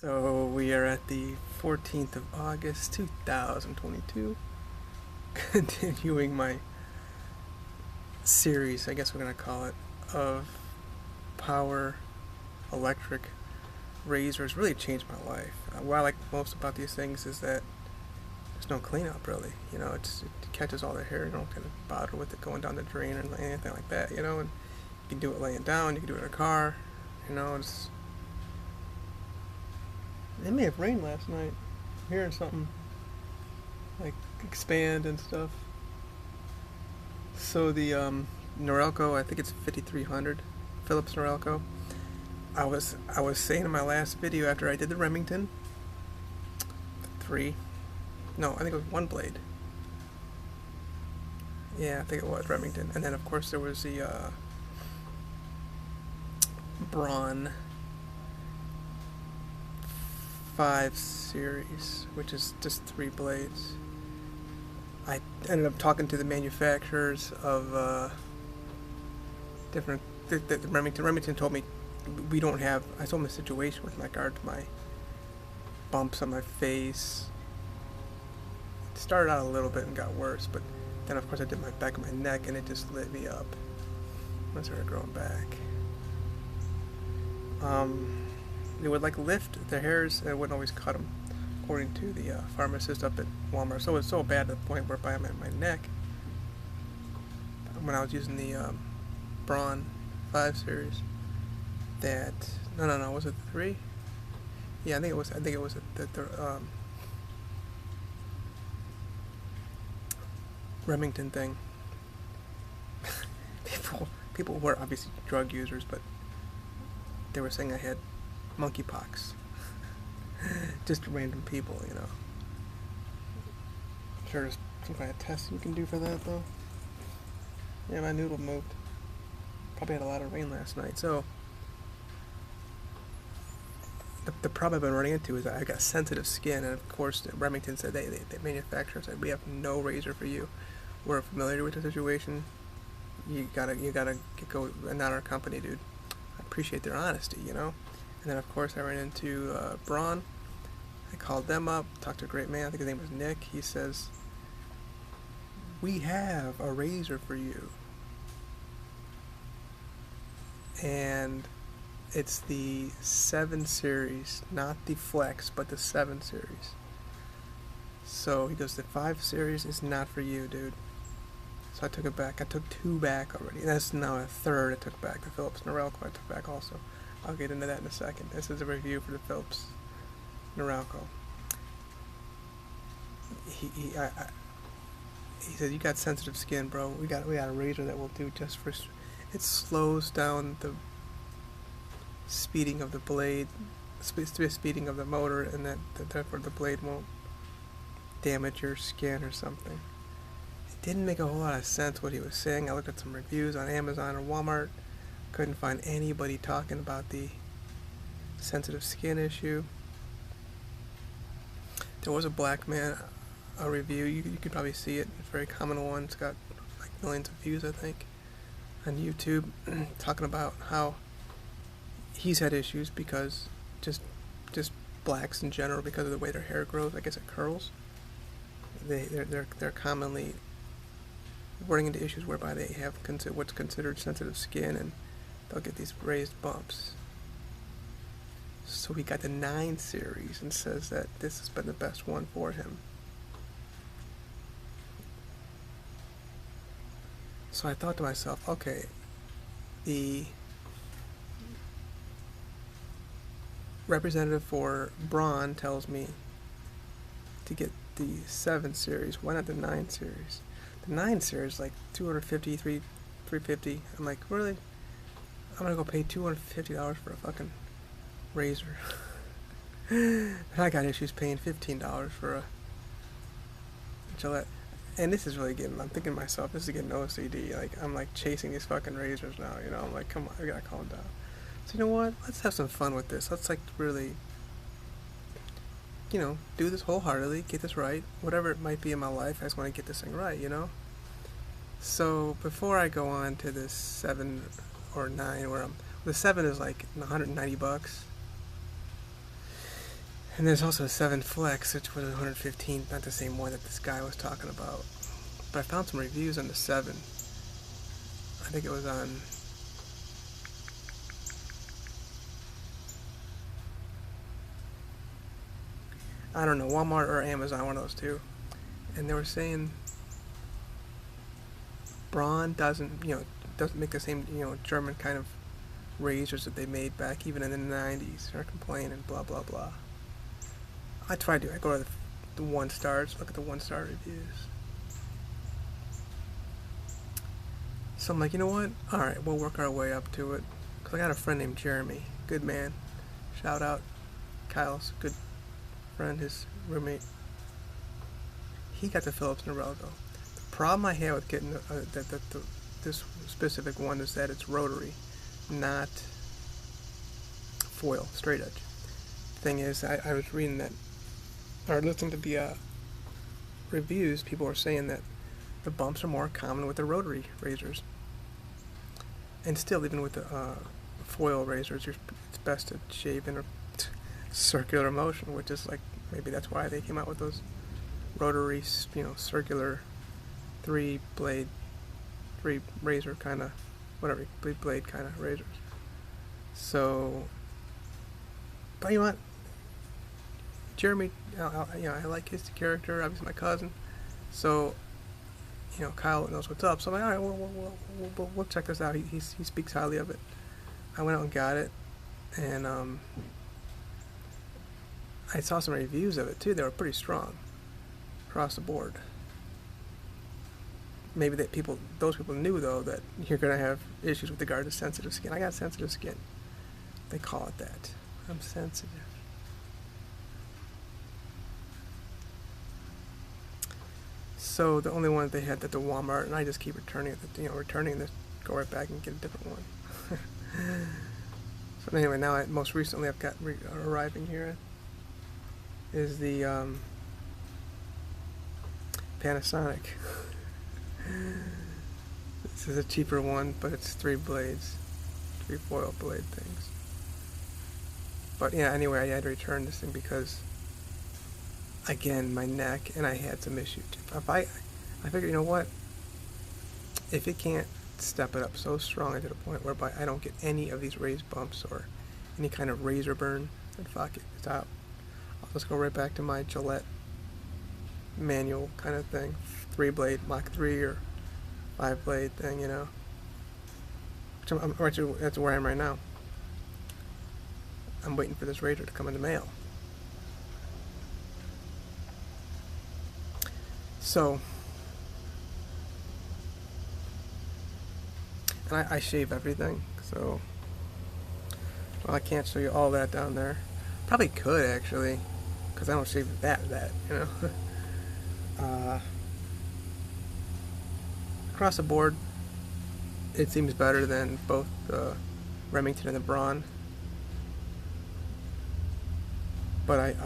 So we are at the 14th of August 2022, continuing my series, I guess we're going to call it, of power electric razors. Really changed my life. What I like most about these things is that there's no cleanup really. It catches all the hair. You don't get bothered with it going down the drain or anything like that, and you can do it laying down, you can do it in a car, it may have rained last night. I'm hearing something like expand and stuff. So the Norelco, I think it's 5300, Philips Norelco. I was saying in my last video after I did the Remington, I think it was one blade. Yeah, I think it was Remington, and then of course there was the braun 5 series, which is just 3 blades. I ended up talking to the manufacturers of different. The Remington told me we don't have. I told them the situation with regard to my bumps on my face. It started out a little bit and got worse, but then of course I did my back of my neck and it just lit me up. I started growing back. It would like lift the hairs and it wouldn't always cut them, according to the pharmacist up at Walmart. So it was so bad to the point where by my neck, when I was using the braun 5 series, that no, was it 3? Yeah, I think it was the Remington thing. people were obviously drug users, but they were saying I had monkeypox. Just random people, I'm sure there's some kind of test you can do for that, though. Yeah, my noodle moved. Probably had a lot of rain last night, so the problem I've been running into is that I got sensitive skin, and of course Remington said the manufacturer said we have no razor for you. We're familiar with the situation. You gotta go, not our company, dude. I appreciate their honesty, And then of course I ran into Braun. I called them up, talked to a great man, I think his name was Nick. He says, we have a razor for you. And it's the 7 series, not the Flex, but the 7 series. So he goes, the 5 series is not for you, dude. So I took it back. I took 2 back already. That's now a 3rd I took back. The Philips Norelco I took back also. I'll get into that in a second. This is a review for the Philips Norelco. He said, you got sensitive skin, bro. We got a razor that will do just for. It slows down the speeding of the blade, speeding of the motor, and therefore the blade won't damage your skin or something. It didn't make a whole lot of sense what he was saying. I looked at some reviews on Amazon or Walmart. Couldn't find anybody talking about the sensitive skin issue. There was a black man, a review, you can probably see it, it's a very common one, it's got like millions of views I think, on YouTube, talking about how he's had issues because just blacks in general, because of the way their hair grows, I guess it curls, they're commonly running into issues whereby they have what's considered sensitive skin, and they'll get these raised bumps. So he got the 9 series and says that this has been the best one for him. So I thought to myself, okay, the representative for Braun tells me to get the 7 series. Why not the 9 series? The 9 series like $250, $350. I'm like, really? I'm gonna go pay $250 for a fucking razor. And I got issues paying $15 for a Gillette. And this is really I'm thinking to myself, this is getting OCD. Like, I'm like chasing these fucking razors now, I'm like, come on, I gotta calm down. So you know what? Let's have some fun with this. Let's like really, do this wholeheartedly, get this right. Whatever it might be in my life, I just want to get this thing right, So before I go on to this 7 or 9, the 7 is like $190. And there's also a 7 Flex, which was 115, not the same one that this guy was talking about. But I found some reviews on the 7. I think it was on... I don't know, Walmart or Amazon, one of those two. And they were saying braun doesn't make the same, German kind of razors that they made back even in the 90s. They're complaining, blah, blah, blah. I try to. I go to the 1 stars, look at the 1-star reviews. So I'm like, you know what? Alright, we'll work our way up to it. Because I got a friend named Jeremy. Good man. Shout out. Kyle's good friend, his roommate. He got the Philips norelco. The problem I had with getting this specific one is that it's rotary, not foil, straight edge. Thing is, I was reading that, or listening to the reviews, people were saying that the bumps are more common with the rotary razors. And still, even with the foil razors, it's best to shave in a circular motion, which is like, maybe that's why they came out with those rotary, circular 3 razor kind of, whatever, 3 blade kind of razors. So, but you know what? Jeremy, I like his character, obviously my cousin. So, Kyle knows what's up. So I'm like, all right, we'll check this out. He speaks highly of it. I went out and got it, and I saw some reviews of it too. They were pretty strong across the board. Maybe those people knew though that you're gonna have issues with regard to sensitive skin. I got sensitive skin. They call it that. I'm sensitive. So the only one that they had at the Walmart, and I just keep returning it. Returning this, go right back and get a different one. So anyway, now most recently I've got arriving here is the Panasonic. This is a cheaper one, but it's 3 blades, 3 foil blade things. But yeah, anyway, I had to return this thing because, again, my neck, and I had some issues. I figured, you know what? If it can't step it up so strongly to the point whereby I don't get any of these raised bumps or any kind of razor burn, then fuck it, it's out. I'll just go right back to my Gillette manual kind of thing, 3 blade Mach 3 or 5 blade thing, Which that's where I am right now. I'm waiting for this razor to come in the mail. So, and I shave everything, so, well, I can't show you all that down there. Probably could, actually, because I don't shave that, Across the board, it seems better than both the Remington and the Braun. But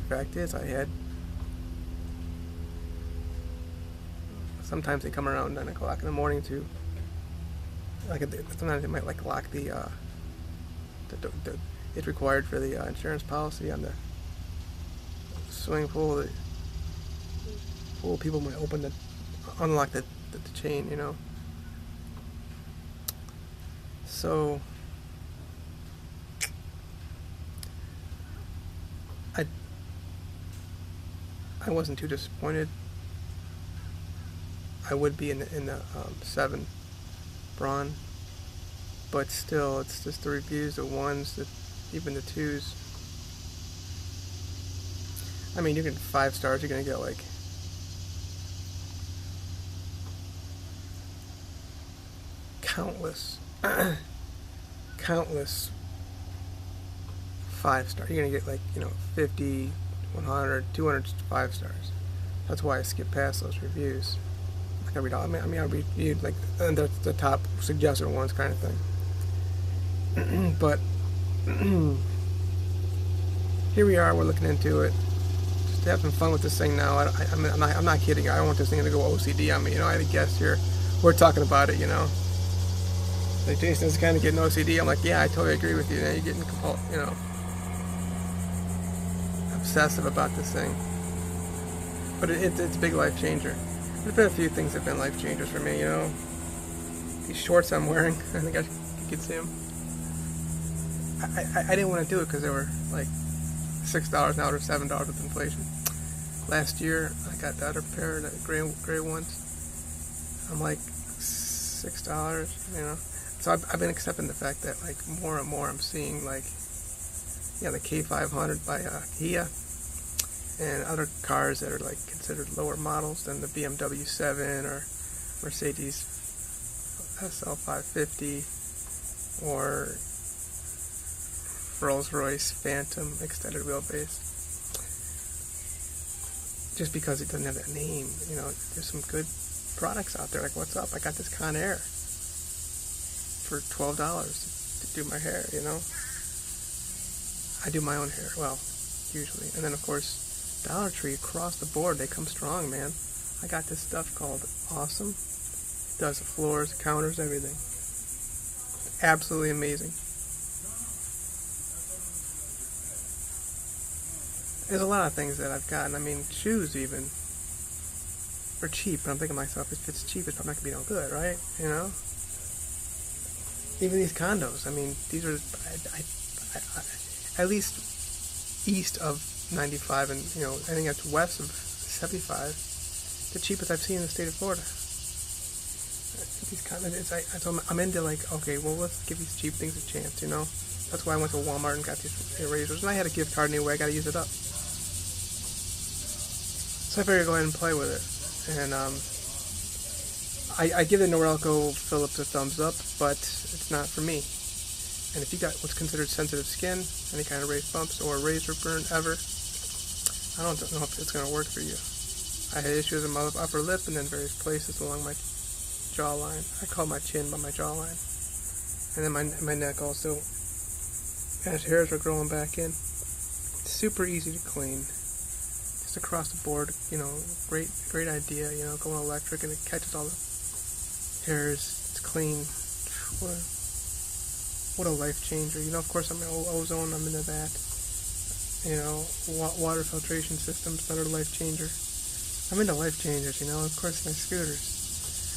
fact is, I had, sometimes they come around 9 o'clock in the morning to, sometimes they might lock the it's required for the insurance policy on the swimming pool. The pool people might unlock the chain, So I wasn't too disappointed. I would be in the 7 braun, but still, it's just the reviews, the 1s, even the 2s. I mean, you get 5 stars, you're gonna get countless 5 stars. You're gonna get 50, 100, 200, 5 stars. That's why I skip past those reviews. I read all. I reviewed the top suggested ones, kind of thing. But here we are. We're looking into it. Just having fun with this thing now. I'm not kidding. I don't want this thing to go OCD on me. I had a guest here. We're talking about it. Like, Jason's kind of getting OCD. I'm like, yeah, I totally agree with you. Now you're getting compulsive. obsessive about this thing. But it's a big life changer. There's been a few things that have been life changers for me, you know. These shorts I'm wearing, I think you can see them. I didn't want to do it because they were like $6 now, or $7 with inflation. Last year, I got the other pair, the gray ones. I'm like $6, you know. So I've been accepting the fact that like more and more I'm seeing like, yeah, the K500 by Kia and other cars that are like considered lower models than the BMW 7 or Mercedes SL550 or Rolls-Royce Phantom extended wheelbase. Just because it doesn't have that name, you know, there's some good products out there. Like, what's up? I got this Conair for $12 to do my hair, you know. I do my own hair, well, usually. And then, of course, Dollar Tree, across the board, they come strong, man. I got this stuff called Awesome. It does the floors, the counters, everything. Absolutely amazing. There's a lot of things that I've gotten. I mean, shoes even are cheap, but I'm thinking to myself, if it's cheap, it's probably not going to be no good, right? You know? Even these condos, I mean, these are at least east of 95 and, you know, I think that's west of 75, the cheapest I've seen in the state of Florida. These condos, I'm into like, okay, well, let's give these cheap things a chance, you know? That's why I went to Walmart and got these erasers, and I had a gift card anyway, I got to use it up. So I figured go ahead and play with it. And I give the Norelco Philips a thumbs up, but it's not for me. And if you got what's considered sensitive skin, any kind of raised bumps or razor burn ever, I don't know if it's going to work for you. I had issues in my upper lip and then various places along my jawline. I call my chin by my jawline. And then my neck also. As hairs are growing back in. It's super easy to clean. Just across the board, you know, great idea, you know, going electric and it catches all the hairs. It's clean. What a life changer. You know, of course, I'm in ozone, I'm into that. You know, water filtration systems, another life changer. I'm into life changers, you know, of course, my scooters.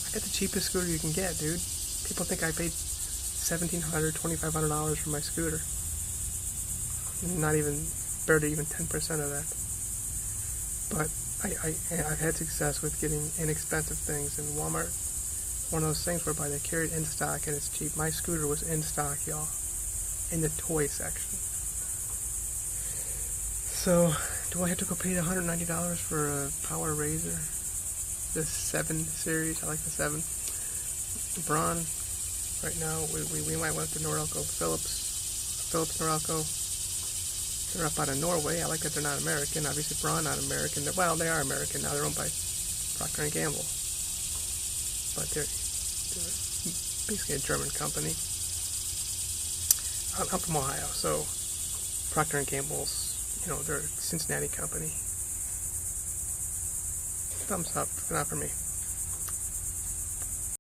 I got the cheapest scooter you can get, dude. People think I paid $1,700, $2,500 for my scooter. Not even, barely even 10% of that. But I've had success with getting inexpensive things, and Walmart, one of those things whereby they carry it in stock and it's cheap. My scooter was in stock, y'all, in the toy section. So, do I have to go pay $190 for a power razor? The 7 series, I like the 7. Braun, right now, we might want the Norelco Philips Norelco. They're up out of Norway. I like that they're not American. Obviously, Braun not American. Well, they are American now. They're owned by Procter & Gamble. But they're basically a German company. I'm from Ohio, so Procter & Gamble's, you know, they're a Cincinnati company. Thumbs up, not for me.